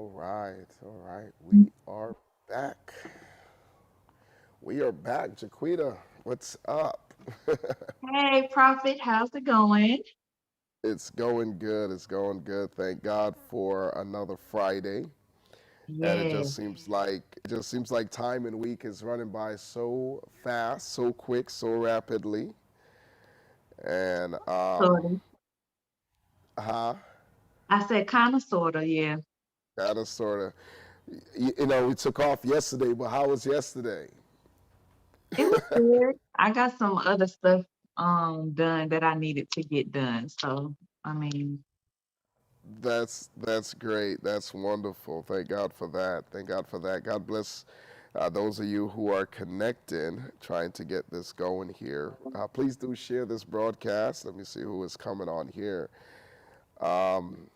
All right, all right. We are back. We are back. Jaquita, what's up? Hey, Prophet, how's it going? It's going good. It's going good. Thank God for another Friday. And Yes, it just seems like time and week is running by so fast, so quick, so rapidly. And sort of. huh, I said kind of, sort of, yeah. kind of sort of, we took off yesterday, but how was yesterday? It was good. I got some other stuff done that I needed to get done. So, I mean, That's great. That's wonderful. Thank God for that. Thank God for that. God bless those of you who are connecting, trying to get this going here. Please do share this broadcast. Let me see who is coming on here. Um,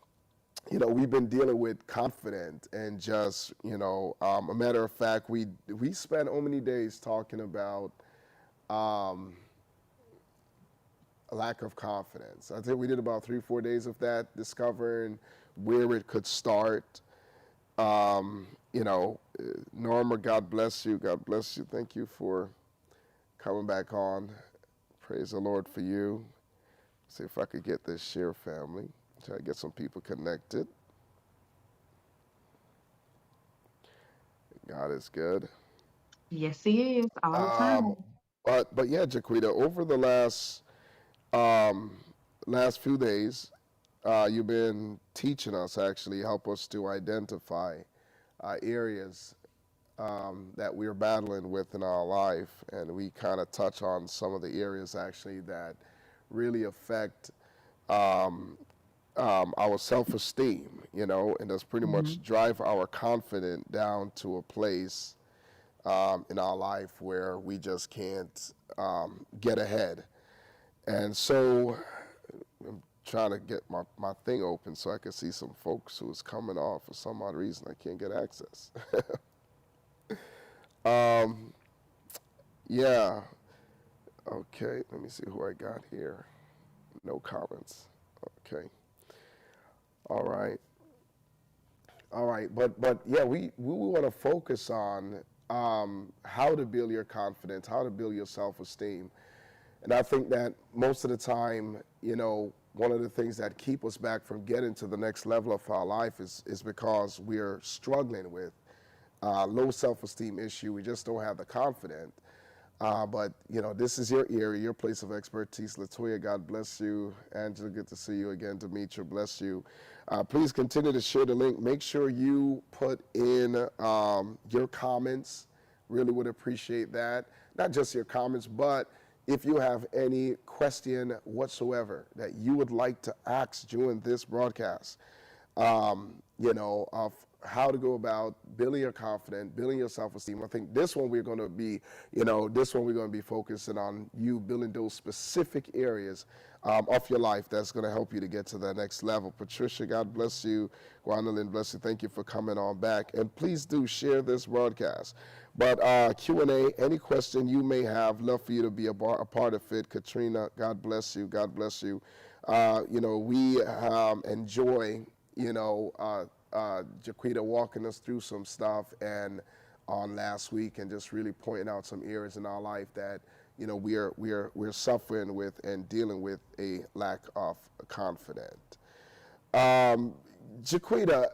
we've been dealing with confident and just, a matter of fact, we spent so many days talking about um, a lack of confidence. I think we did about 3, 4 days of that, discovering where it could start. Um, you know, Norma, God bless you. God bless you. Thank you for coming back on. Praise the Lord for you. See if I could get this share family. Try to get some people connected. God is good. yes, he is all the Um, time. but yeah, Jaquita, over the um, last few days, you've been teaching us actually help us to identify areas that we're battling with in our life, and we kind of touch on some of the areas actually that really affect um, our self-esteem, and that's pretty Hmm. much drive our confidence down to a place in our life where we just can't get ahead. And so I'm trying to get my thing open so I can see some folks who's coming off for some odd reason I can't get access. um, yeah, okay, let me see who I got here. No comments. Okay. All right. All right. But yeah, we want to focus on how to build your confidence, how to build your self-esteem. And I think that most of the time, one of the things that keep us back from getting to the next level of our life is because we're struggling with low self-esteem issue. We just don't have the confidence. But this is your area, your place of expertise. Latoya, God bless you. Angela, good to see you again. Demetra, bless you. Please continue to share the link. Make sure you put in your comments. Really would appreciate that. Not just your comments, but if you have any question whatsoever that you would like to ask during this broadcast, of how to go about building your confidence, building your self-esteem. I think this one we're going to be focusing on you building those specific areas of your life that's going to help you to get to the next level. Patricia, God bless you. Gwendolyn, bless you. Thank you for coming on back. And please do share this broadcast. But Q&A, any question you may have, love for you to be a part of it. Katrina, God bless you. God bless you. We enjoy Jaquita walking us through some stuff and on last week and just really pointing out some areas in our life that we're suffering with and dealing with a lack of confidence. Um, Jaquita,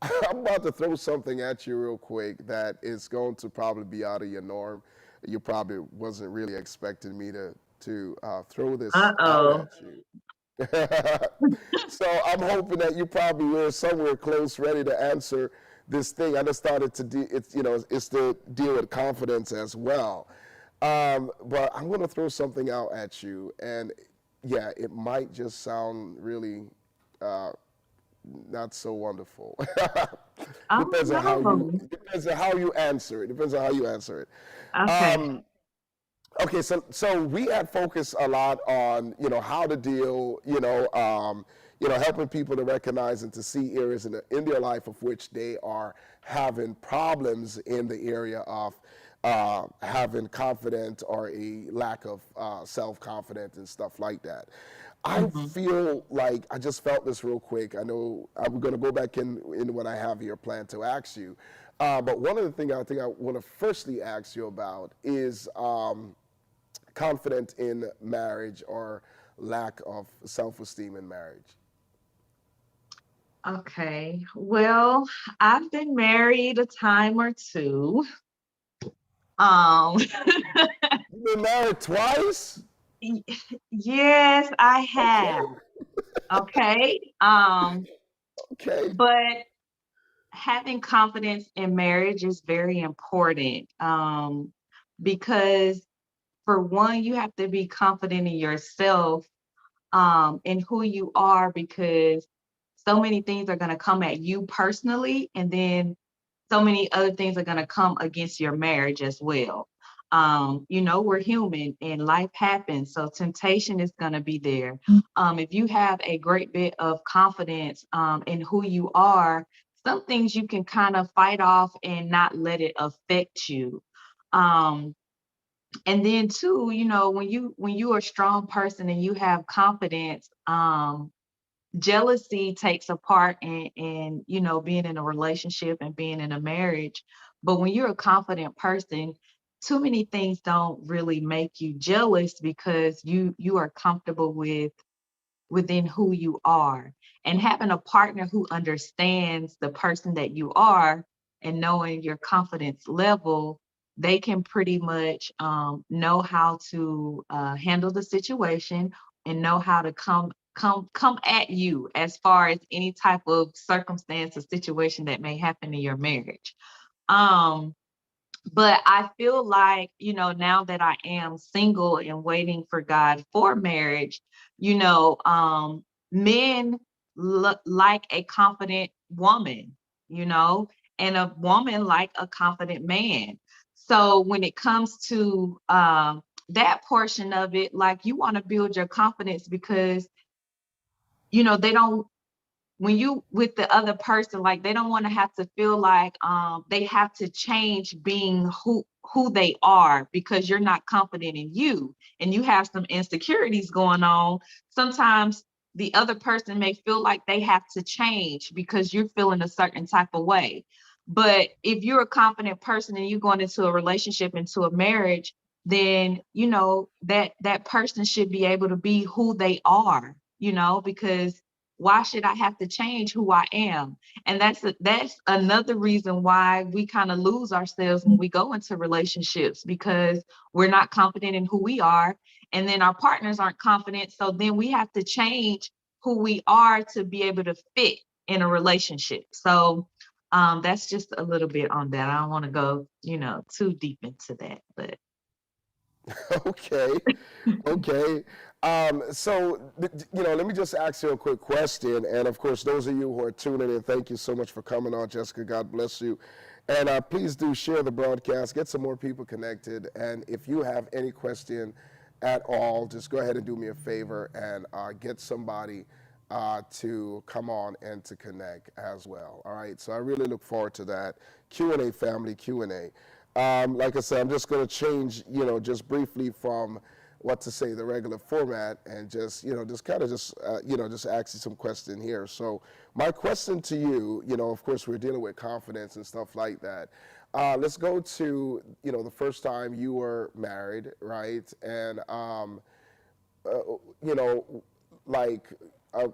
I'm about to throw something at you real quick that is going to probably be out of your norm. You probably wasn't really expecting me to throw this out Uh-oh. at you. So I'm hoping that you probably were somewhere close, ready to answer this thing. I just started to it's to deal with confidence as well. But I'm going to throw something out at you, and yeah, it might just sound really uh, not so wonderful. Oh, no. Depends on how you answer it. Depends on how you answer it. Okay. Okay, so we had focused a lot on how to deal, helping people to recognize and to see areas in their life of which they are having problems in the area of having confidence or a lack of self confidence and stuff like that. I Mhm. feel like I just felt this real quick. I know I'm going to go back in what I have here planned to ask you. But one of the things I think I want to firstly ask you about is confidence in marriage or lack of self esteem in marriage. Okay. Well, I've been married a time or two. Um, You've been married twice? y- yes, I have. Okay, Okay. okay. But having confidence in marriage is very important. Because for one, you have to be confident in yourself, in who you are, because so many things are going to come at you personally, and then so many other things are going to come against your marriage as well. We're human and life happens, so temptation is going to be there. If you have a great bit of confidence in who you are, some things you can kind of fight off and not let it affect you. Um, and then too, when you are a strong person and you have confidence, jealousy takes a part in being in a relationship and being in a marriage. But when you're a confident person, too many things don't really make you jealous, because you are comfortable within who you are, and having a partner who understands the person that you are and knowing your confidence level, they can pretty much know how to handle the situation and know how to come at you as far as any type of circumstance or situation that may happen in your marriage. um but I feel like, now that I am single and waiting for God for marriage, men look like a confident woman, you know, and a woman like a confident man. So when it comes to that portion of it, like, you want to build your confidence, because they don't, when you with the other person, like, they don't want to have to feel like they have to change being who they are, because you're not confident in you and you have some insecurities going on. Sometimes the other person may feel like they have to change because you're feeling a certain type of way. But if you're a confident person and you're going into a relationship, into a marriage, then that person should be able to be who they are, because why should I have to change who I am? And that's another reason why we kind of lose ourselves when we go into relationships, because we're not confident in who we are, and then our partners aren't confident. So then we have to change who we are to be able to fit in a relationship. So that's just a little bit on that. I don't want to go, too deep into that, but Okay, okay. Let me just ask you a quick question. And of course, those of you who are tuning in, thank you so much for coming on, Jessica. God bless you. And please do share the broadcast, get some more people connected. And if you have any question at all, just go ahead and do me a favor and get somebody to come on and to connect as well. All right. So I really look forward to that. Q&A family, Q&A. Like I said, I'm just going to change, just briefly from what to say, the regular format, and just kind of just ask you some question here. So my question to you, of course, we're dealing with confidence and stuff like that. Let's go to, the first time you were married, right? And, uh, you know, like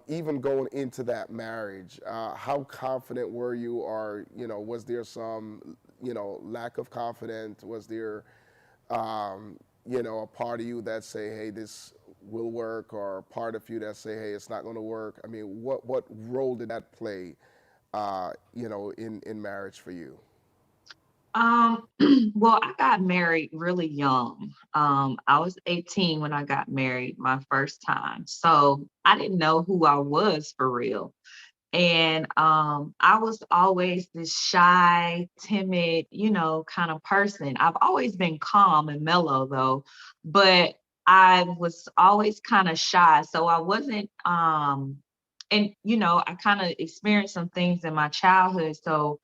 even going into that marriage, how confident were you, or was there some lack of confidence? Was there a part of you that say, hey, this will work, or a part of you that say, hey, it's not going to work? I mean, what role did that play, in marriage for you? Um, well, I got married really young. I was 18 when I got married my first time. So I didn't know who I was for real. And I was always this shy, timid, kind of person. I've always been calm and mellow though, but I was always kind of shy. So I wasn't and I kind of experienced some things in my childhood. So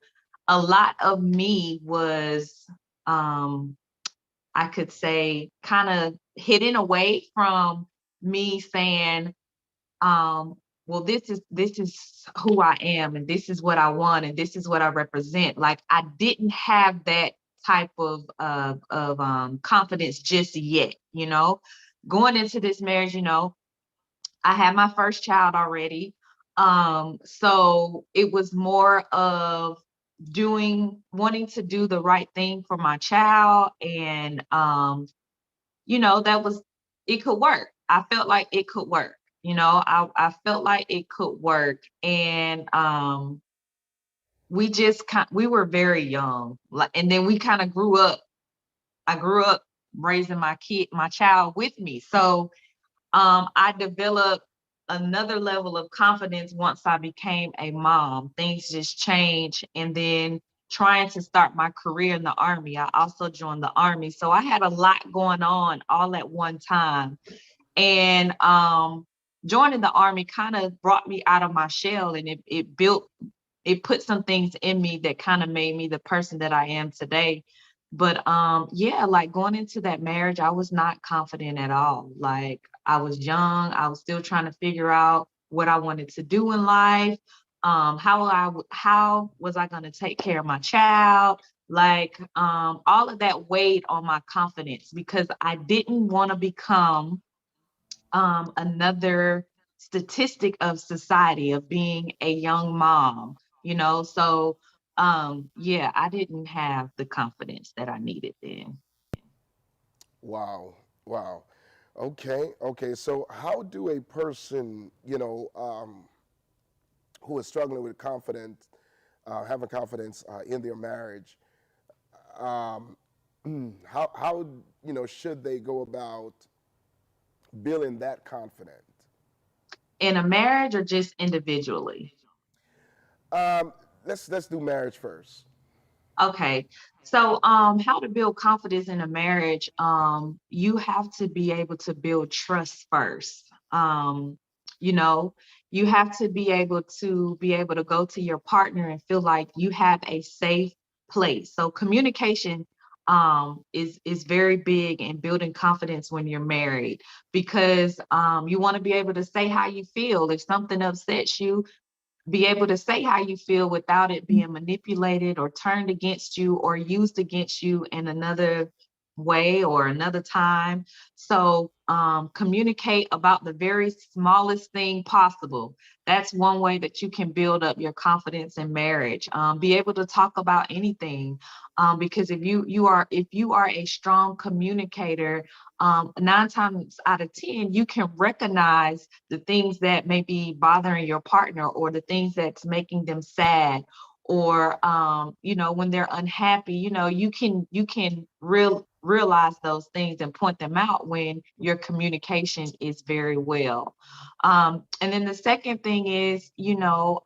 a lot of me was, um, I could say, kind of hidden away from me saying, um, well, this is who I am, and this is what I want, and this is what I represent. Like I didn't have that type of confidence just yet, you know. Going into this marriage, you know, I had my first child already. So it was more of wanting to do the right thing for my child. And, you know, it could work. I felt like it could work. You know, I felt like it could work. And, we were very young. Like, and then we kind of grew up. I grew up raising my child with me. So, I developed another level of confidence once I became a mom. Things just changed. And then trying to start my career in the Army, I also joined the Army. So I had a lot going on all at one time. And joining the Army kind of brought me out of my shell, and it put some things in me that kind of made me the person that I am today. But yeah, like going into that marriage, I was not confident at all. Like I was young, I was still trying to figure out what I wanted to do in life. How was I going to take care of my child? Like all of that weighed on my confidence because I didn't want to become another statistic of society of being a young mom, you know. So yeah, I didn't have the confidence that I needed then. Wow. Wow. Okay. Okay. So, how do a person, who is struggling with confidence, having confidence in their marriage, um, how should they go about building that confidence? In a marriage or just individually? Um, let's do marriage first. Okay. So, how to build confidence in a marriage? You have to be able to build trust first. You know, you have to be able to go to your partner and feel like you have a safe place. So, communication is very big in building confidence when you're married because you want to be able to say how you feel. If something upsets you, be able to say how you feel without it being manipulated or turned against you or used against you in another way or another time. So communicate about the very smallest thing possible. That's one way that you can build up your confidence in marriage. Be able to talk about anything, because if you are a strong communicator, 9 times out of 10 you can recognize the things that may be bothering your partner or the things that's making them sad, or you know, when they're unhappy, you know, you can realize those things and point them out when your communication is very well. And then the second thing is, you know,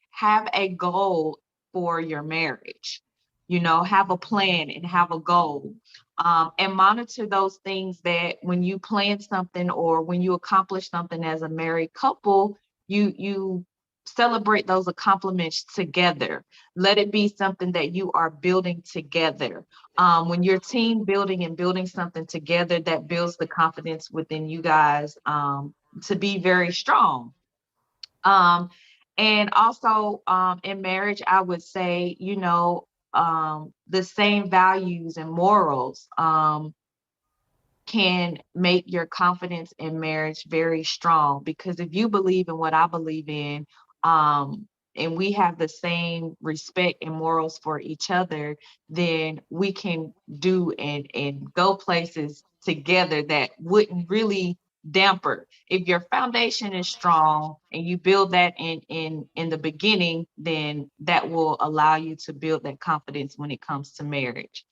have a goal for your marriage. You know, have a plan and have a goal, and monitor those things that when you plan something or when you accomplish something as a married couple, you celebrate those accomplishments together. Let it be something that you are building together. When you're team building and building something together, that builds the confidence within you guys, to be very strong. Um, and also, in marriage, I would say, you know, the same values and morals can make your confidence in marriage very strong. Because if you believe in what I believe in, and we have the same respect and morals for each other, then we can do and go places together that wouldn't really damper. If your foundation is strong and you build that in the beginning, then that will allow you to build that confidence when it comes to marriage.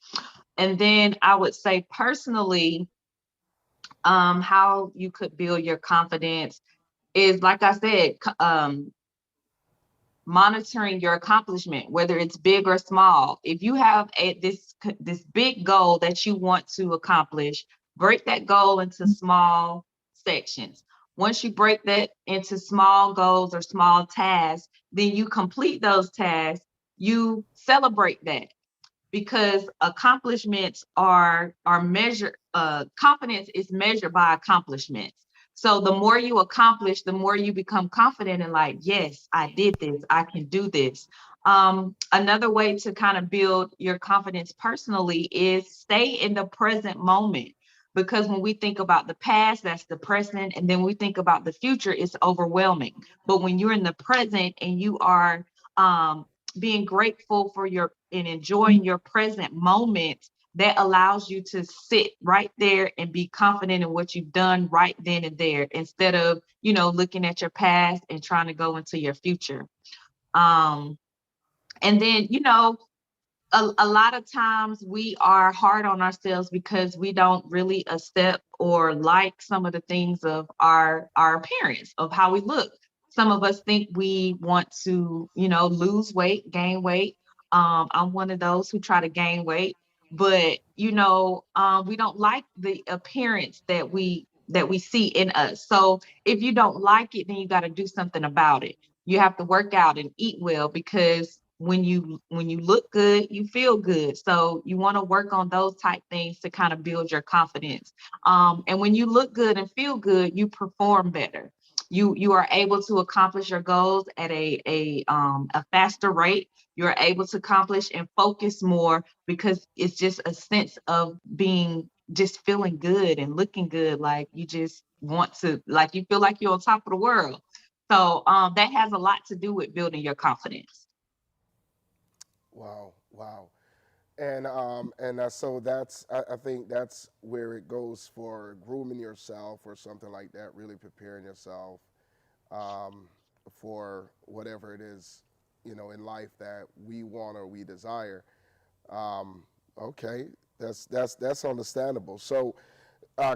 And then I would say personally, how you could build your confidence is, like I said, monitoring your accomplishment, whether it's big or small. If you have this big goal that you want to accomplish, break that goal into small sections. Once you break that into small goals or small tasks, then you complete those tasks. You celebrate that, because accomplishments are measured. Confidence is measured by accomplishments. So the more you accomplish, the more you become confident and like, yes, I did this, I can do this. Another way to kind of build your confidence personally is stay in the present moment. Because when we think about the past, that's the present, and then we think about the future, it's overwhelming. But when you're in the present and you are um, being grateful for your and enjoying your present moment, that allows you to sit right there and be confident in what you've done right then and there, instead of, looking at your past and trying to go into your future. Um, and then, a lot of times we are hard on ourselves because we don't really accept or like some of the things of our appearance, of how we look. Some of us think we want to, lose weight, gain weight. I'm one of those who try to gain weight, but we don't like the appearance that we see in us. So if you don't like it, then you got to do something about it. You have to work out and eat well, because when you look good, you feel good. So you want to work on those type things to kind of build your confidence. And when you look good and feel good, you perform better. You are able to accomplish your goals at a faster rate. You're able to accomplish and focus more, because it's just a sense of being, just feeling good and looking good. Like you just want to, like, you feel like you're on top of the world. So that has a lot to do with building your confidence. Wow, wow. And so I think that's where it goes for grooming yourself or something like that, really preparing yourself um, for whatever it is, in life that we want or we desire. Um, okay, that's understandable. So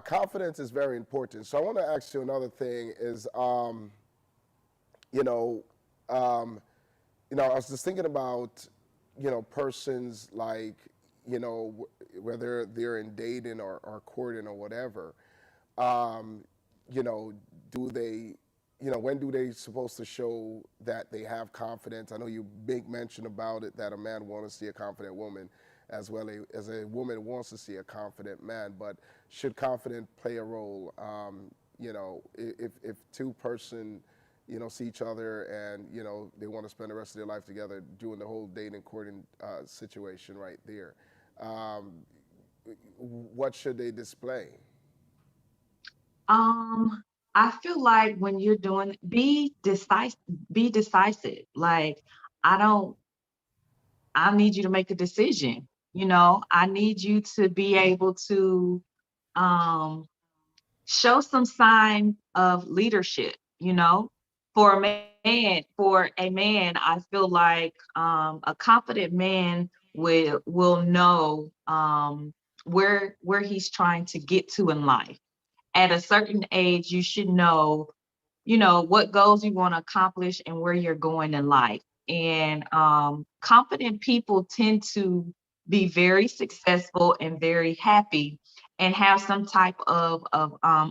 confidence is very important. So I want to ask you another thing is, you know, um, I was just thinking about, persons like, whether they're in dating or courting or whatever, um, you know, do they, when do they supposed to show that they have confidence? I know you big mention about it that a man wants to see a confident woman as well as a woman wants to see a confident man, but should confidence play a role? If two-person, see each other and, they want to spend the rest of their life together, doing the whole dating courting situation right there. Um, what should they display? Um, I feel like when you're doing, be decisive. Like, I don't, I need you to make a decision. I need you to be able to um show some sign of leadership. For a man, I feel like a confident man will know where he's trying to get to in life. At a certain age, you should know, what goals you want to accomplish and where you're going in life. And confident people tend to be very successful and very happy and have some type of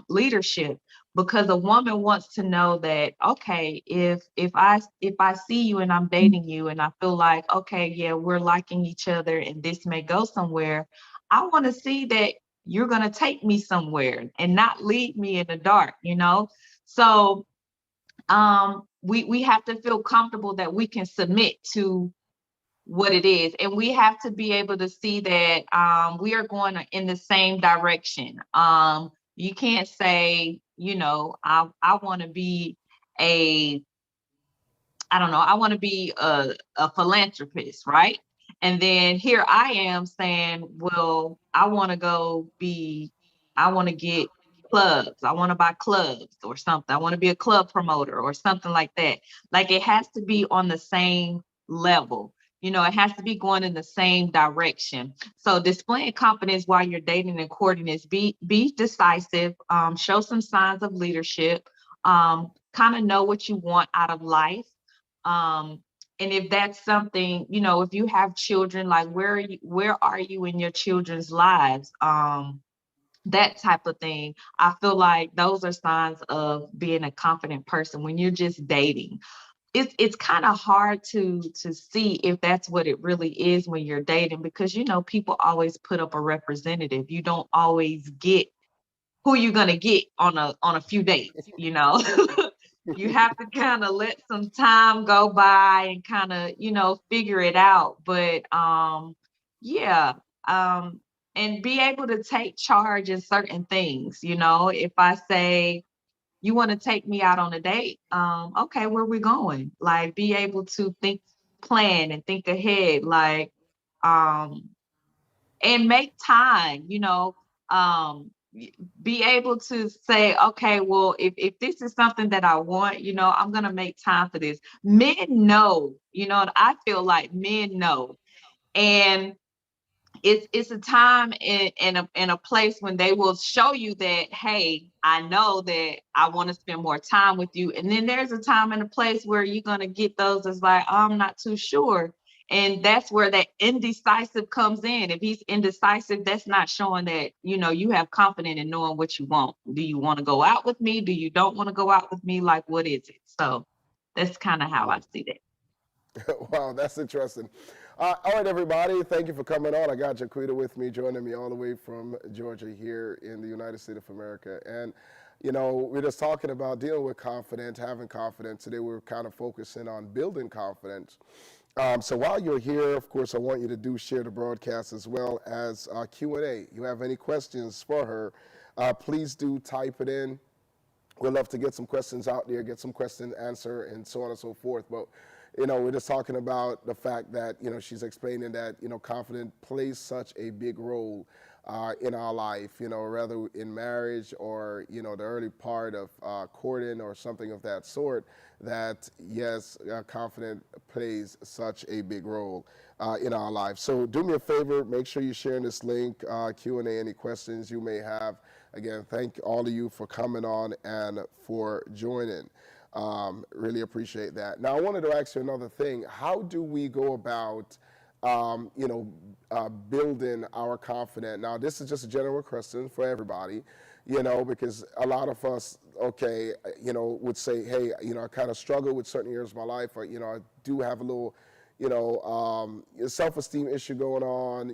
leadership, because a woman wants to know that, okay, if I see you and I'm dating you and I feel like, okay, yeah, we're liking each other and this may go somewhere, I want to see that you're going to take me somewhere and not leave me in the dark. So we have to feel comfortable that we can submit to what it is, and we have to be able to see that we are going in the same direction. You can't say, I want to be a I don't know, I want to be a philanthropist, right? And then here I am saying, well, I want to get clubs. I want to buy clubs or something. I want to be a club promoter or something like that. Like, it has to be on the same level. It has to be going in the same direction. So displaying confidence while you're dating and courting is be decisive, show some signs of leadership, kind of know what you want out of life. um and if that's something, if you have children, like, where are you in your children's lives, that type of thing. I feel like those are signs of being a confident person. When you're just dating, it's kind of hard to see if that's what it really is when you're dating, because people always put up a representative. You don't always get who you gonna get on a few dates, you know. You have to kind of let some time go by and kind of, figure it out. But yeah, um, and be able to take charge in certain things, if I say you want to take me out on a date, okay, where we going? Like, be able to plan and think ahead, like, um, and make time, be able to say, okay, well, if this is something that I want, I'm gonna make time for this. Men know, and I feel like men know. And it's a time in a place when they will show you that, hey, I know that I want to spend more time with you. And then there's a time and a place where you're going to get those that's like, oh, I'm not too sure. And that's where that indecisive comes in. If he's indecisive, that's not showing that, you have confidence in knowing what you want. Do you want to go out with me? Do you don't want to go out with me? Like, what is it? So that's kind of how I see that. Wow, that's interesting. All right, everybody, thank you for coming on. I got Jaquita with me, joining me all the way from Georgia here in the United States of America. And, we're just talking about dealing with confidence, having confidence. Today, we're kind of focusing on building confidence. So while you're here, of course, I want you to share the broadcast as well as Q&A. You have any questions for her, please do type it in. We'd love to get some questions out there, get some questions answered, and so on and so forth. But, we're just talking about the fact that, she's explaining that, confidence plays such a big role in our life, whether in marriage or, the early part of courting or something of that sort, that, yes, confidence plays such a big role in our life. So do me a favor, make sure you're sharing this link, Q&A, any questions you may have. Again, thank all of you for coming on and for joining. Really appreciate that. Now, I wanted to ask you another thing. How do we go about, building our confidence? Now, this is just a general question for everybody, because a lot of us, okay, would say, hey, I kind of struggle with certain areas of my life, or, I do have a little, self-esteem issue going on.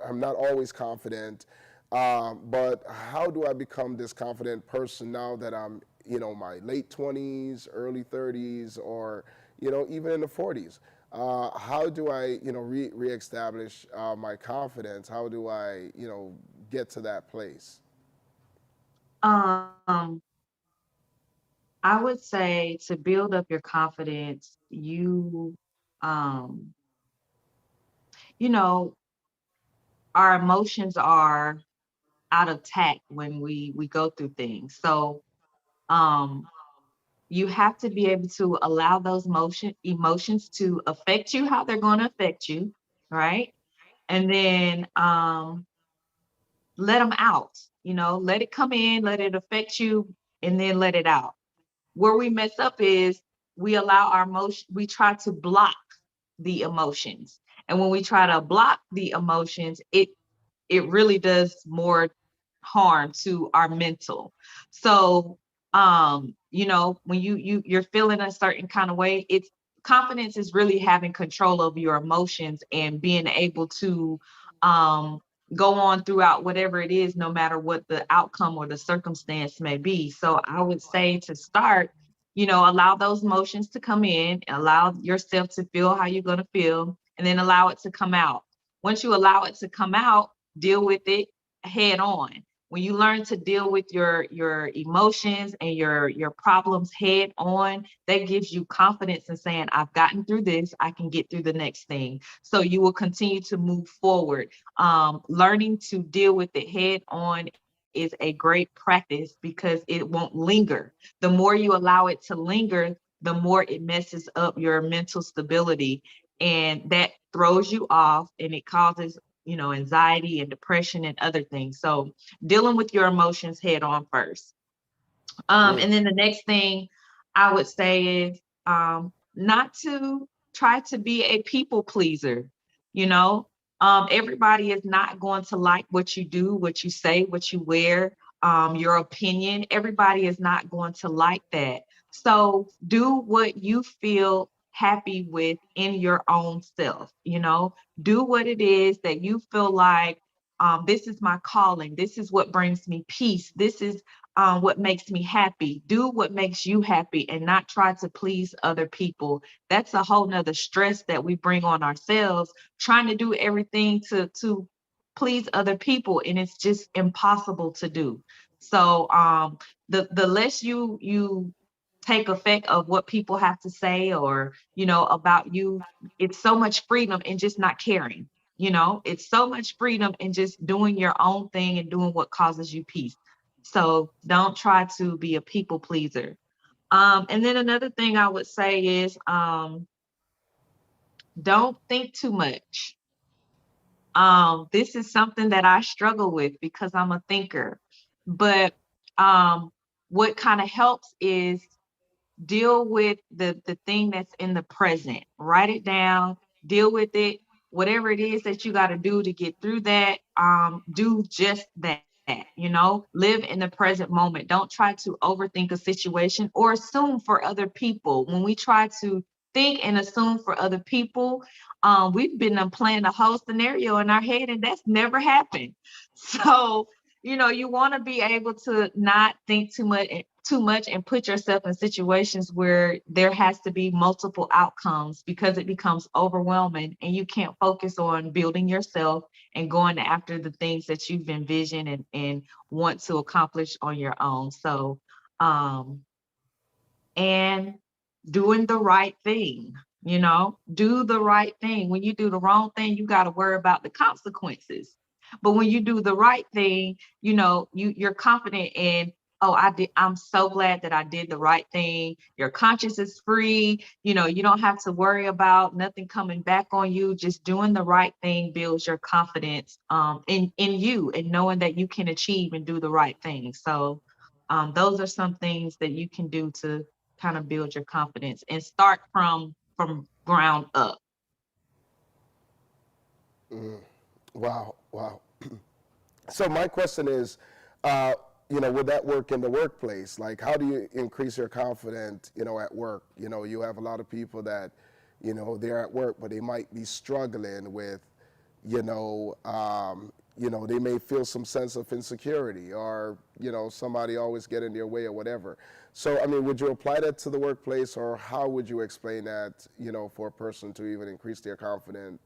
I'm not always confident. But how do I become this confident person now that I'm, my late 20s, early 30s, or, even in the 40s? How do I, reestablish my confidence? How do I, get to that place? Um, I would say to build up your confidence, um, you know, our emotions are out of tact when we go through things. So, um, you have to be able to allow those emotions to affect you how they're going to affect you, right? And then let them out. Let it come in, let it affect you, and then let it out. Where we mess up is we allow our emotion, we try to block the emotions. And when we try to block the emotions, it really does more harm to our mental. So when you're feeling a certain kind of way, it's confidence is really having control over your emotions and being able to um go on throughout whatever it is, no matter what the outcome or the circumstance may be. So I would say to start, allow those emotions to come in, allow yourself to feel how you're going to feel, and then allow it to come out. Once you allow it to come out, deal with it head on. When you learn to deal with your emotions and your problems head on, that gives you confidence in saying, I've gotten through this, I can get through the next thing. So you will continue to move forward. Learning to deal with it head on is a great practice because it won't linger. The more you allow it to linger, the more it messes up your mental stability, and that throws you off, and it causes anxiety and depression and other things. So dealing with your emotions head on first. Mm. And then the next thing I would say is not to try to be a people pleaser. You know, everybody is not going to like what you do, what you say, what you wear, your opinion. Everybody is not going to like that. So do what you feel happy with in your own self. Do what it is that you feel like This is my calling. This is what brings me peace. This is what makes me happy. Do what makes you happy and not try to please other people. That's a whole nother stress that we bring on ourselves, trying to do everything to please other people, and it's just impossible to do. So the less you take effect of what people have to say, or about you, it's so much freedom in just not caring. It's so much freedom in just doing your own thing and doing what causes you peace. So don't try to be a people pleaser. And then another thing I would say is, don't think too much. This is something that I struggle with because I'm a thinker. But um, what kind of helps is deal with the thing that's in the present. Write it down, deal with it. Whatever it is that you got to do to get through that, do just that. Live in the present moment. Don't try to overthink a situation or assume for other people. When we try to think and assume for other people, we've been playing a whole scenario in our head, and that's never happened. So you want to be able to not think too much and put yourself in situations where there has to be multiple outcomes, because it becomes overwhelming and you can't focus on building yourself and going after the things that you've envisioned and want to accomplish on your own. So um and doing the right thing, do the right thing. When you do the wrong thing, you got to worry about the consequences. But when you do the right thing, you're confident in, oh, I'm so glad that I did the right thing. Your conscience is free. You don't have to worry about nothing coming back on you. Just doing the right thing builds your confidence in you, and knowing that you can achieve and do the right thing. So those are some things that you can do to kind of build your confidence and start from ground up. Wow, wow. So my question is, uh, would that work in the workplace? Like, how do you increase your confidence, at work? You have a lot of people that, they're at work, but they might be struggling with, they may feel some sense of insecurity, or, somebody always get in their way or whatever. So, I mean, would you apply that to the workplace, or how would you explain that, for a person to even increase their confidence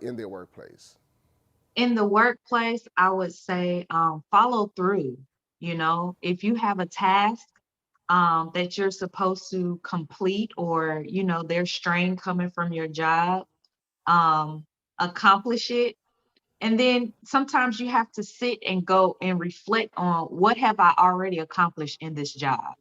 in their workplace? In the workplace, I would say follow through. If you have a task that you're supposed to complete, or there's strain coming from your job, um, accomplish it. And then sometimes you have to sit and go and reflect on, what have I already accomplished in this job?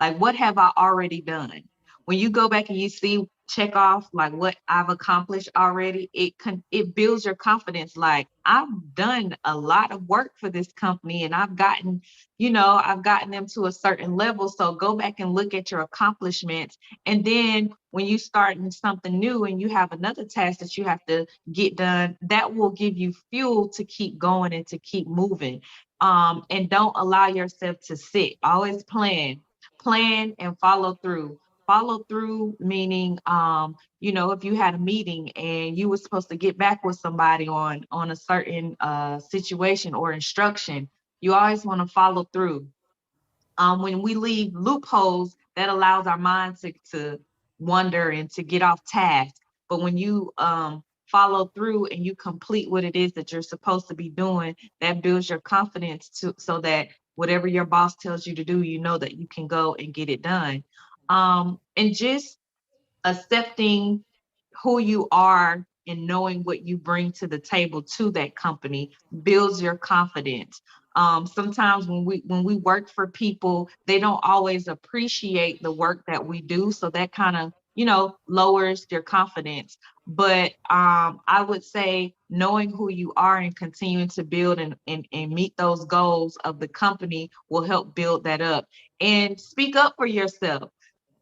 Like, what have I already done? When you go back and you see, check off like what I've accomplished already, it builds your confidence. Like, I've done a lot of work for this company, and I've gotten them to a certain level. So go back and look at your accomplishments. And then when you start in something new and you have another task that you have to get done, that will give you fuel to keep going and to keep moving. And don't allow yourself to sit. Always plan and follow through. Follow through meaning, if you had a meeting and you were supposed to get back with somebody on a certain situation or instruction, you always want to follow through. When we leave loopholes, that allows our mind to wonder and to get off task. But when you follow through and you complete what it is that you're supposed to be doing, that builds your confidence so that whatever your boss tells you to do, you know that you can go and get it done. And just accepting who you are and knowing what you bring to the table to that company builds your confidence. Sometimes when we work for people, they don't always appreciate the work that we do, so that kind of lowers your confidence. But I would say knowing who you are and continuing to build and meet those goals of the company will help build that up. And speak up for yourself.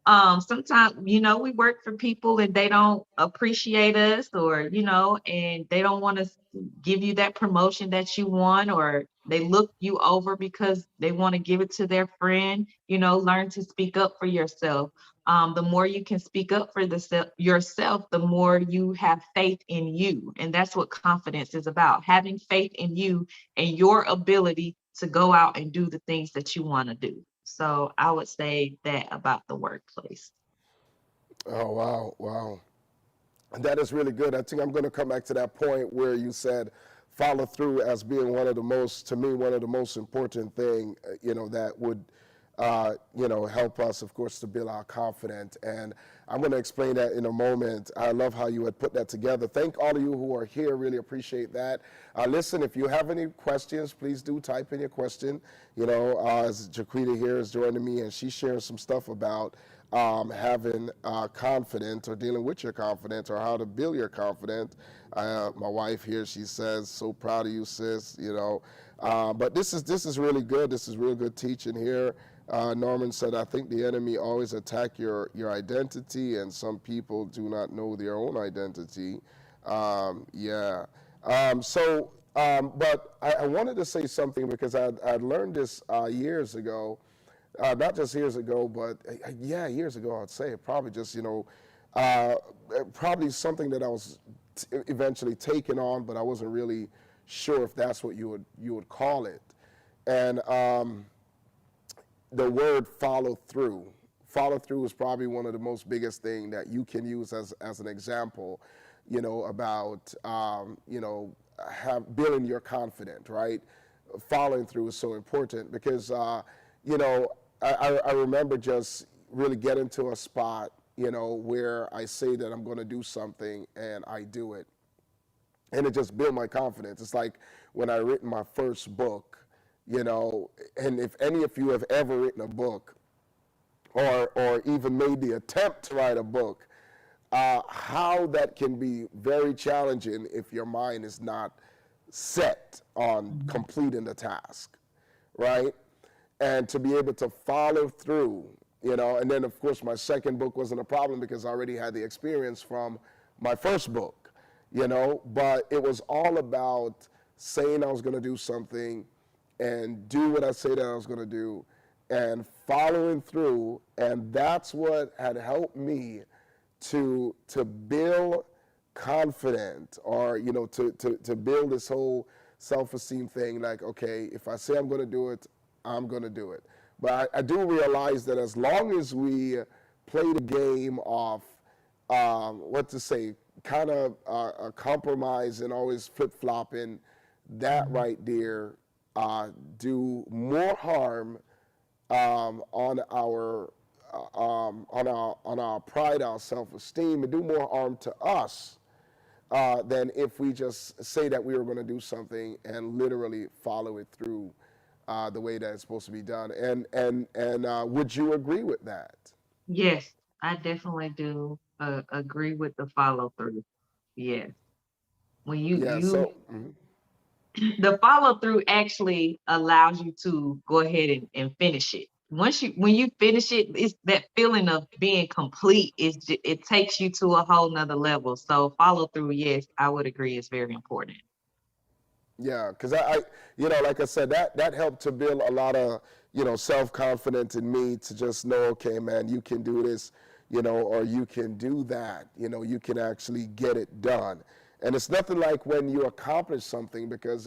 Sometimes we work for people and they don't appreciate us, or and they don't want to give you that promotion that you want, or they look you over because they want to give it to their friend. Learn to speak up for yourself. The more you can speak up for yourself, the more you have faith in you. And that's what confidence is about, having faith in you and your ability to go out and do the things that you want to do. So I would say that about the workplace. Oh, wow, wow. That is really good. I think I'm going to come back to that point where you said follow through as being one of the most, to me, one of the most important thing, that would, help us, of course, to build our confidence. And I'm going to explain that in a moment. I love how you had put that together. Thank all of you who are here. Really appreciate that. Listen, if you have any questions, please do type in your question. As Jaquita here is joining me, and she's sharing some stuff about having confidence or dealing with your confidence or how to build your confidence. My wife here, she says, "So proud of you, sis." But this is really good. This is real good teaching here. Norman said, "I think the enemy always attack your identity, and some people do not know their own identity." Yeah. But I wanted to say something because I'd learned this years ago, not just years ago, but yeah, years ago, I'd say probably just, uh, probably something that I was eventually taken on, but I wasn't really sure if that's what you would call it. And the word follow through. Follow through is probably one of the most biggest thing that you can use as an example, about, building your confidence, right? Following through is so important because, you know, I remember just really getting to a spot, where I say that I'm going to do something and I do it. And it just built my confidence. It's like when I written my first book, and if any of you have ever written a book or even made the attempt to write a book, how that can be very challenging if your mind is not set on Mhm. completing the task, right? And to be able to follow through, and then of course my second book wasn't a problem because I already had the experience from my first book, but it was all about saying I was going to do something and do what I say that I was going to do and following through. And that's what had helped me to build confidence, or to build this whole self-esteem thing, like, okay, if I say I'm going to do it, I'm going to do it. But I do realize that as long as we play the game of what to say, kind of a compromise and always flip-flopping, that Mhm. right there do more harm on our pride, our self-esteem, and do more harm to us than if we just say that we were going to do something and literally follow it through the way that it's supposed to be done. And would you agree with that? Yes, I definitely do agree with the follow through. Yes. When Yeah. So. Mhm. the follow through actually allows you to go ahead and finish it. When you finish it, it's that feeling of being complete. It takes you to a whole nother level. So follow through, yes, I would agree, is very important. Yeah, because like I said, that helped to build a lot of, self confidence in me to just know, okay, man, you can do this, or you can do that, you can actually get it done. And it's nothing like when you accomplish something because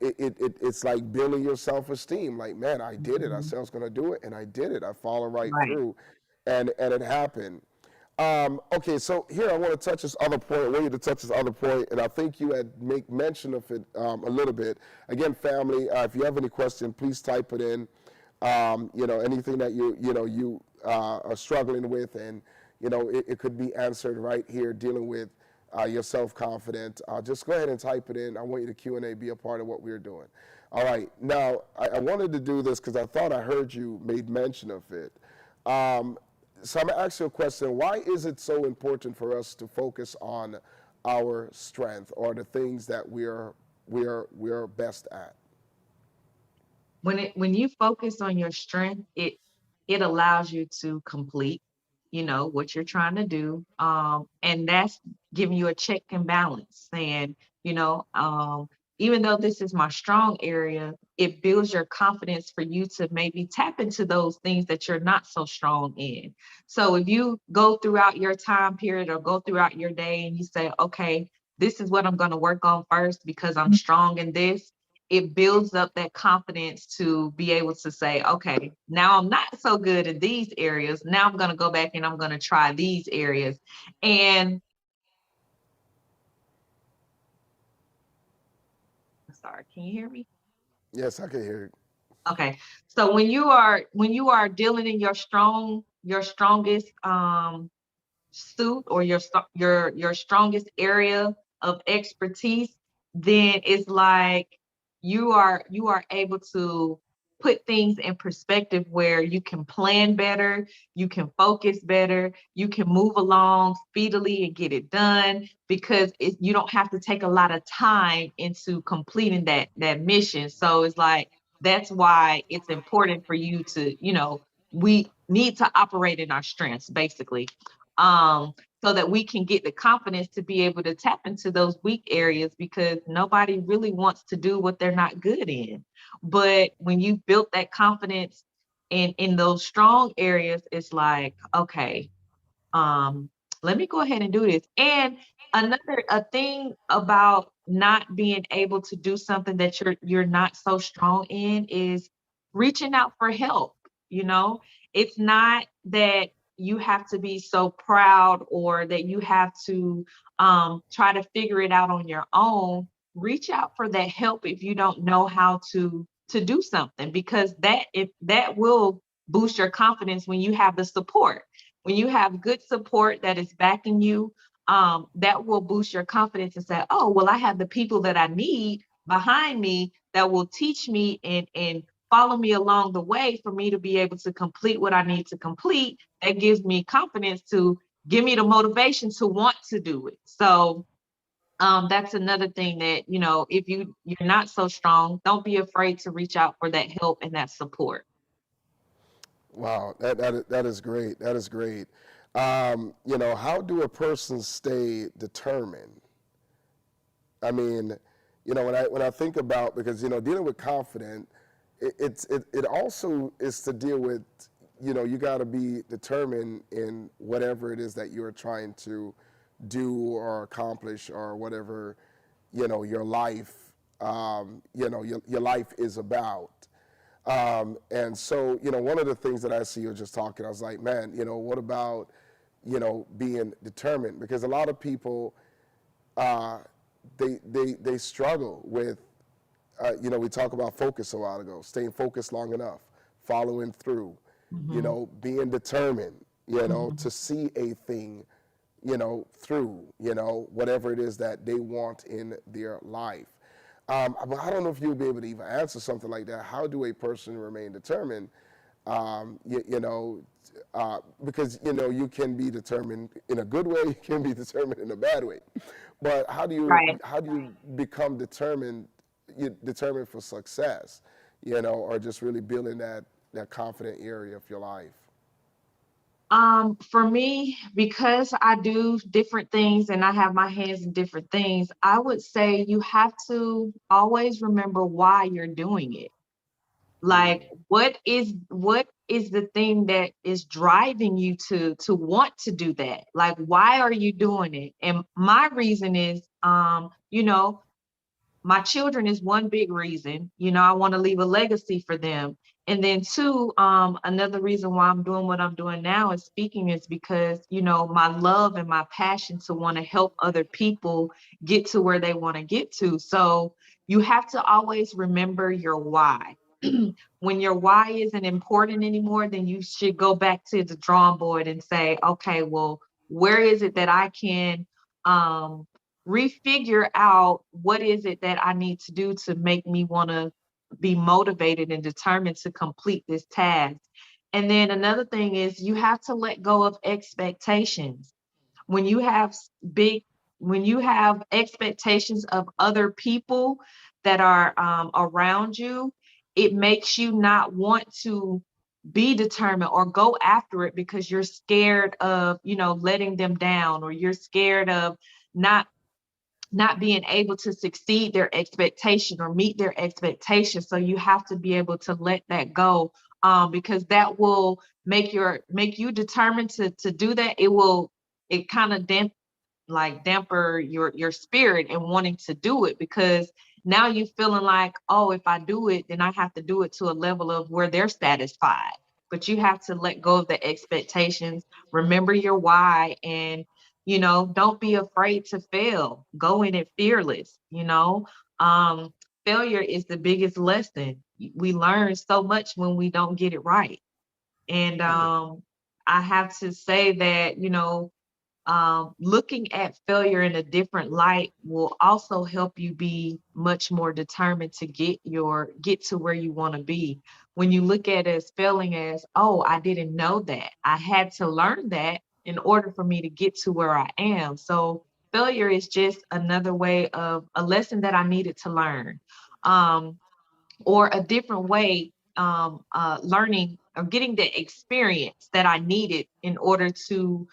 it's like building your self esteem. Like, man, I did it. I Mhm. said I was going to do it, and I did it. I followed right Right. through, and it happened. Okay, so here I want to touch this other point. I want you to touch this other point, and I think you had make mention of it a little bit. Again, family, if you have any question, please type it in. Anything that you are struggling with, and it could be answered right here, dealing with your self confidence. Just go ahead and type it in. I want you to Q&A, be a part of what we're doing. All right, now I wanted to do this because I thought I heard you made mention of it. Um, so I'm gonna ask you a question. Why is it so important for us to focus on our strength or the things that we're best at? When you focus on your strength, it allows you to complete, what you're trying to do. And that's giving you a check and balance, saying, you know, um, even though this is my strong area, it builds your confidence for you to maybe tap into those things that you're not so strong in. So if you go throughout your time period or go throughout your day and you say, okay, this is what I'm going to work on first because I'm strong in this, it builds up that confidence to be able to say, okay, now I'm not so good in these areas. Now I'm going to go back and I'm going to try these areas. And sorry, can you hear me? Yes, I can hear you. Okay. So when you are dealing in your strongest suit or your strongest area of expertise, then it's like you are able to put things in perspective where you can plan better, you can focus better, you can move along speedily and get it done because you don't have to take a lot of time into completing that mission. So it's like that's why it's important for you to, we need to operate in our strengths basically, um, so that we can get the confidence to be able to tap into those weak areas because nobody really wants to do what they're not good in. But when you built that confidence in those strong areas, it's like, okay, um, let me go ahead and do this. And another a thing about not being able to do something that you're not so strong in is reaching out for help. You know, it's not that you have to be so proud or that you have to try to figure it out on your own. Reach out for that help if you don't know how to do something because that will boost your confidence when you have the support. When you have good support that is backing you, that will boost your confidence and say, oh, well, I have the people that I need behind me that will teach me and follow me along the way for me to be able to complete what I need to complete. That gives me confidence to give me the motivation to want to do it. So that's another thing that, if you're not so strong, don't be afraid to reach out for that help and that support. Wow, that is great. That is great. How do a person stay determined? I mean, when I think about, because dealing with confident, it also is to deal with, you got to be determined in whatever it is that you're trying to do or accomplish or whatever, your life, your life is about. And so, one of the things that I see you just talking, I was like, man, what about, being determined? Because a lot of people, uh, they struggle with, we talked about focus a while ago, staying focused long enough, following through, Mhm, being determined, mhm. to see a thing, through, whatever it is that they want in their life. But I don't know if you'll be able to even answer something like that. How do a person remain determined? Because you can be determined in a good way, you can be determined in a bad way. But Right. how do you become determined? You determined for success, or just really building that confident area of your life. For me, because I do different things and I have my hands in different things, I would say you have to always remember why you're doing it. Mm. Like, what is the thing that is driving you to want to do that? Like, why are you doing it? And my reason is, my children is one big reason. I want to leave a legacy for them. And then two, another reason why I'm doing what I'm doing now is speaking is because, my love and my passion to want to help other people get to where they want to get to. So you have to always remember your why. When your why isn't important anymore, then you should go back to the drawing board and say, okay, well, where is it that I can um refigure out what is it that I need to do to make me want to be motivated and determined to complete this task. And then another thing is you have to let go of expectations. When you have big, when you have expectations of other people that are around you, it makes you not want to be determined or go after it because you're scared of, letting them down or you're scared of not not being able to succeed their expectation or meet their expectations. So you have to be able to let that go, because that will make you determined to do that. It kind of damper your spirit and wanting to do it, because now you feeling like, oh, if I do it, then I have to do it to a level of where they're satisfied. But you have to let go of the expectations, remember your why, and don't be afraid to fail. Go in it fearless. um Failure is the biggest lesson. We learn so much when we don't get it right. And I have to say that, looking at failure in a different light will also help you be much more determined to get to where you want to be. When you look at it as failing as, oh, I didn't know that. I had to learn that in order for me to get to where I am. So failure is just another way of a lesson that I needed to learn. Um, or a different way, learning or getting the experience that I needed in order to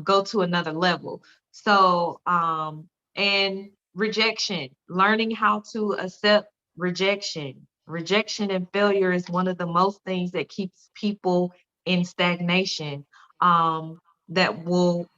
go to another level. So, and rejection, learning how to accept rejection. Rejection and failure is one of the most things that keeps people in stagnation, that will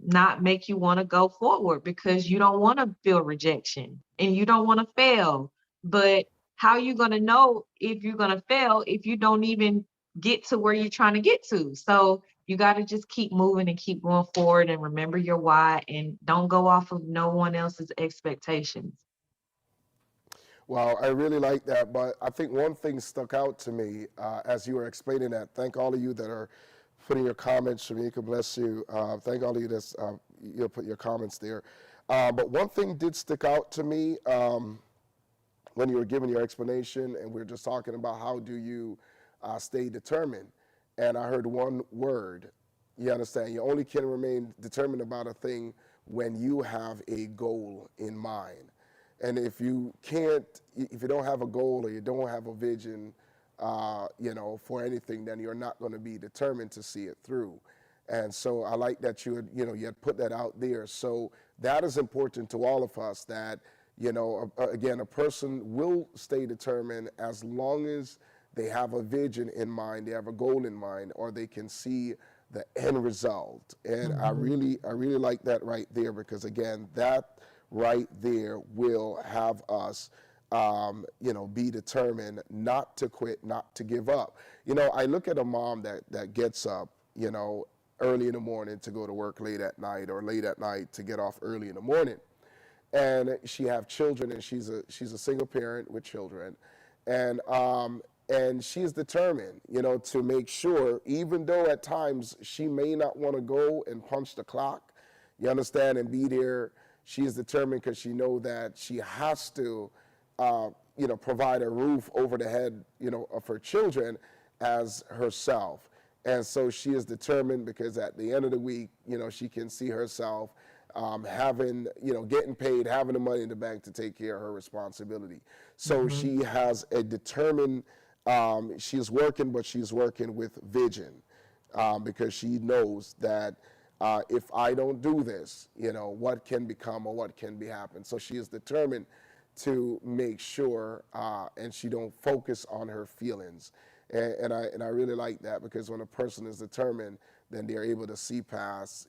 not make you want to go forward, because you don't want to feel rejection and you don't want to fail. But how are you going to know if you're going to fail if you don't even get to where you're trying to get to? So you got to just keep moving and keep going forward, and remember your why, and don't go off of no one else's expectations. Well, I really like that, but I think one thing stuck out to me as you were explaining that. Thank all of you that are putting your comments. Shamika, bless you. Thank all of you that's put your comments there. But one thing did stick out to me when you were giving your explanation, and we were just talking about how do you stay determined. And I heard one word. You understand? You only can remain determined about a thing when you have a goal in mind. And if you can't, if you don't have a goal or you don't have a vision, for anything, then you're not going to be determined to see it through. And so I like that you had put that out there. So that is important to all of us. That again, a person will stay determined as long as they have a vision in mind, they have a goal in mind, or they can see the end result. And Mhm. I really like that right there, because again, that right there will have us, be determined not to quit, not to give up. I look at a mom that gets up, early in the morning to go to work late at night, or late at night to get off early in the morning, and she have children, and she's a single parent with children, and she's determined, to make sure, even though at times she may not want to go and punch the clock, you understand, and be there. She is determined because she know that she has to, provide a roof over the head, of her children as herself. And so she is determined because at the end of the week, she can see herself having, getting paid, having the money in the bank to take care of her responsibility. So Mhm. she has a determined, she's working, but she's working with vision, because she knows that if I don't do this, what can become or what can be happen. So she is determined to make sure, and she don't focus on her feelings. And I really like that, because when a person is determined, then they're able to see past,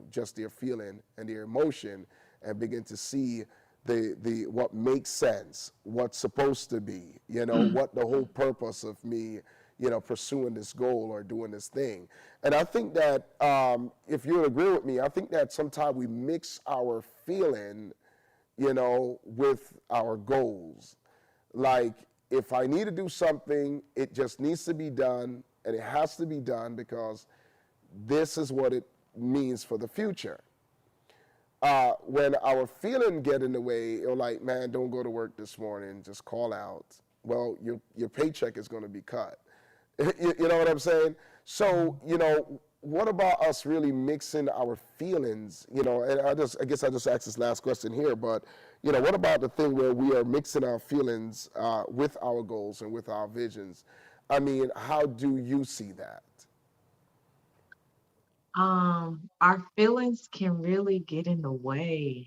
just their feeling and their emotion, and begin to see the what makes sense, what's supposed to be, what the whole purpose of me, pursuing this goal or doing this thing. And I think that if you agree with me, I think that sometimes we mix our feeling, with our goals. Like, if I need to do something, it just needs to be done, and it has to be done because this is what it means for the future. When our feeling get in the way, or like, man, don't go to work this morning, just call out. Well, your paycheck is going to be cut. You know what I'm saying? So, what about us really mixing our feelings? And I guess I just asked this last question here, but what about the thing where we are mixing our feelings with our goals and with our visions? I mean, how do you see that? Our feelings can really get in the way.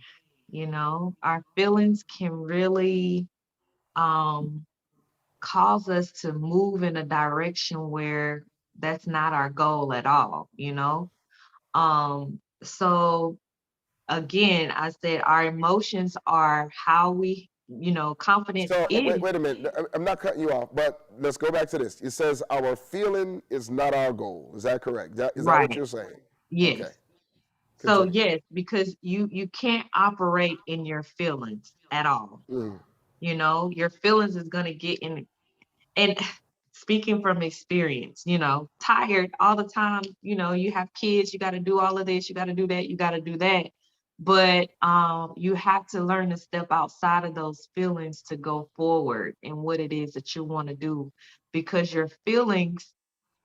You know, our feelings can really um, cause us to move in a direction where that's not our goal at all, you know? So again, I said our emotions are how we, confidence So is. wait a minute. I'm not cutting you off, but let's go back to this. It says our feeling is not our goal. Is that correct? Is that what Right. you're saying? Okay, Yes. So continue. yes, because you can't operate in your feelings at all. Mm, You know, your feelings is gonna get in. And speaking from experience, tired all the time, you have kids, you got to do all of this, you got to do that, you got to do that. But you have to learn to step outside of those feelings to go forward in what it is that you want to do, because your feelings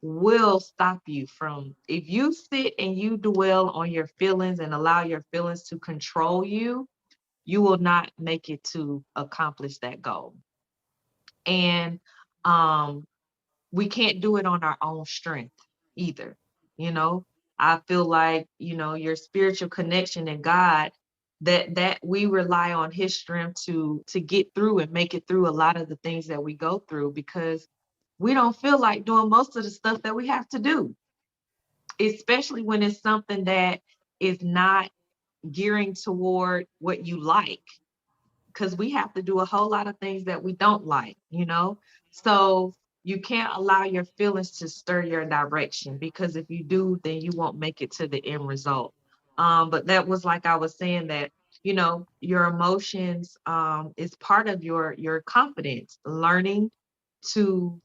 will stop you from, if you sit and you dwell on your feelings and allow your feelings to control you, you will not make it to accomplish that goal. And um we can't do it on our own strength either. You know, I feel like, your spiritual connection in God, that we rely on his strength to get through and make it through a lot of the things that we go through, because we don't feel like doing most of the stuff that we have to do, especially when it's something that is not gearing toward what you like, because we have to do a whole lot of things that we don't like. So you can't allow your feelings to stir your direction, because if you do, then you won't make it to the end result. But that was, like I was saying, that your emotions is part of your confidence, learning to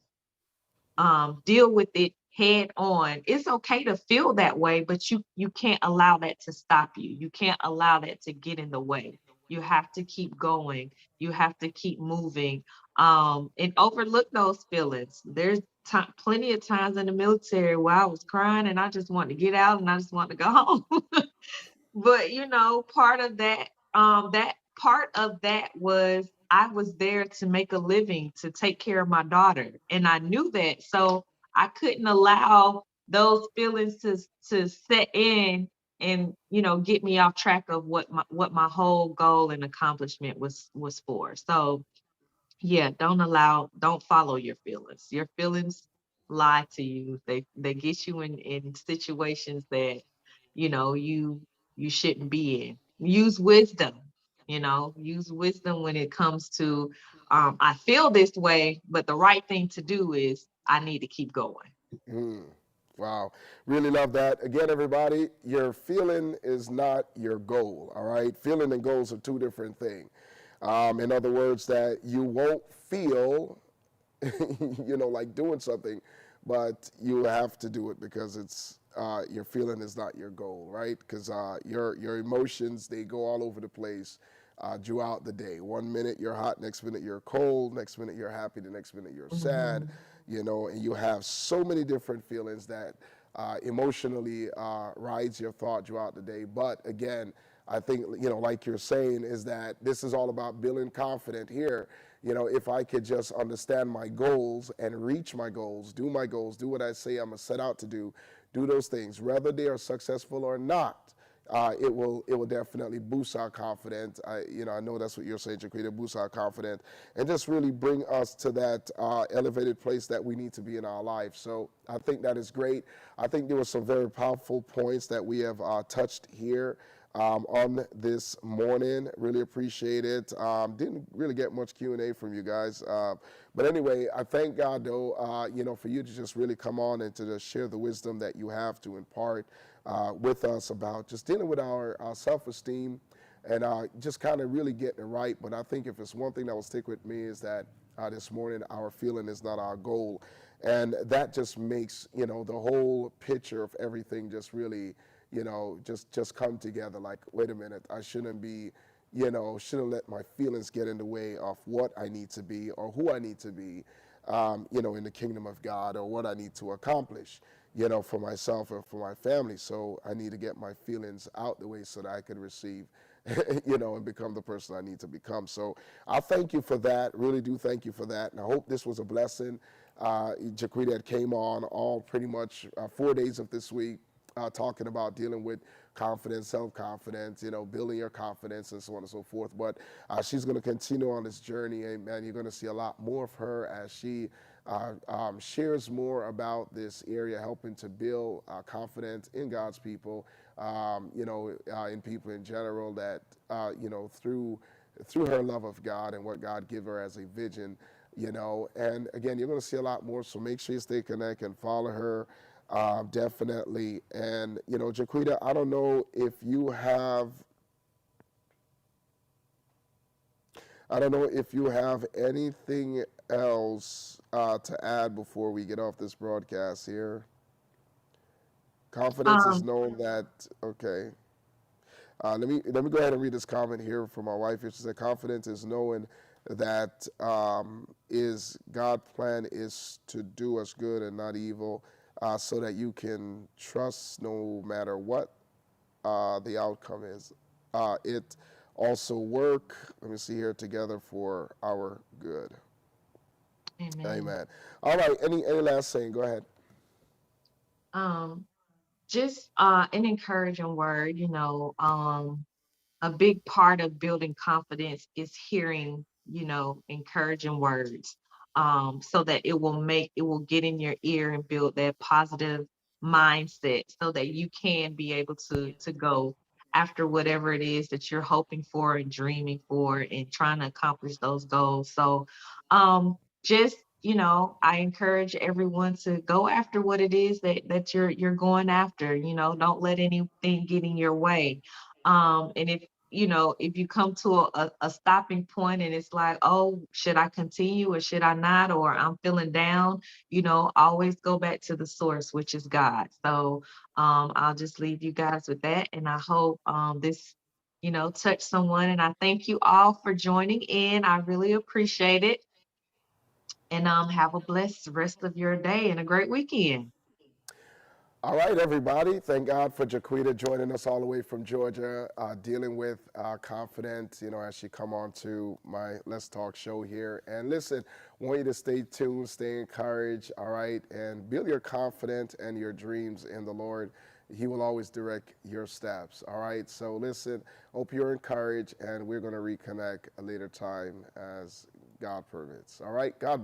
deal with it head on. It's okay to feel that way, but you can't allow that to stop you. You can't allow that to get in the way. You have to keep going. You have to keep moving, and overlook those feelings. There's plenty of times in the military where I was crying and I just wanted to get out and I just wanted to go home. But that part of that was, I was there to make a living, to take care of my daughter, and I knew that. So I couldn't allow those feelings to set in and get me off track of what my whole goal and accomplishment was for. So yeah, don't follow your feelings. Your feelings lie to you. They get you in situations that you shouldn't be in. Use wisdom when it comes to, I feel this way, but the right thing to do is I need to keep going. mm. Wow, really love that. Again, everybody, your feeling is not your goal. All right, feeling and goals are two different things. In other words, that you won't feel like doing something, but you have to do it because it's your feeling is not your goal, right? Because your emotions, they go all over the place throughout the day. One minute you're hot, next minute you're cold, next minute you're happy, the next minute you're sad, Mhm. and you have so many different feelings that emotionally rides your thought throughout the day. But again, I think, like you're saying, is that this is all about building confidence here. If I could just understand my goals and reach my goals, do what I say I'm gonna set out to do those things, whether they are successful or not. It will definitely boost our confidence. I know that's what you're saying, Jaquita, boost our confidence and just really bring us to that elevated place that we need to be in our life. So I think that is great. I think there were some very powerful points that we have touched here on this morning. Really appreciate it. Didn't really get much Q&A from you guys. But anyway, I thank God, though, for you to just really come on and to just share the wisdom that you have to impart with us about just dealing with our self-esteem and just kind of really getting it right. But I think if it's one thing that will stick with me is that this morning, our feeling is not our goal. And that just makes, the whole picture of everything just really, just come together. Like, wait a minute, I shouldn't be, shouldn't let my feelings get in the way of what I need to be or who I need to be, in the kingdom of God, or what I need to accomplish, for myself or for my family. So I need to get my feelings out the way so that I can receive, and become the person I need to become. So I thank you for that. Really do thank you for that. And I hope this was a blessing. Jaquita came on all pretty much 4 days of this week talking about dealing with confidence, self-confidence, building your confidence and so on and so forth. But she's going to continue on this journey. Amen. You're going to see a lot more of her as she shares more about this area, helping to build confidence in God's people, in people in general, that, through her love of God and what God gave her as a vision, and again, you're going to see a lot more. So make sure you stay connected and follow her, definitely. And, Jaquita, I don't know if you have anything else to add before we get off this broadcast here. Confidence is Um, known that, okay. Let me go ahead and read this comment here from my wife here. She said, "Confidence is knowing that is God's plan is to do us good and not evil, so that you can trust no matter what the outcome is. It also work. Let me see here together for our good. amen. Amen. All right. Any last saying? Go ahead. Um, just an encouraging word, a big part of building confidence is hearing, encouraging words, so that it will get in your ear and build that positive mindset so that you can be able to go after whatever it is that you're hoping for and dreaming for and trying to accomplish those goals. So just I encourage everyone to go after what it is that you're going after. Don't let anything get in your way. And if you come to a stopping point and it's like, oh, should I continue or should I not, or I'm feeling down, always go back to the source, which is God. So I'll just leave you guys with that. And I hope this, touched someone. And I thank you all for joining in. I really appreciate it. And have a blessed rest of your day and a great weekend. All right, everybody. Thank God for Jaquita joining us all the way from Georgia, dealing with confidence, as she come on to my Let's Talk show here. And listen, want you to stay tuned, stay encouraged, all right, and build your confidence and your dreams in the Lord. He will always direct your steps, all right? So listen, hope you're encouraged, and we're going to reconnect a later time as God permits. All right, God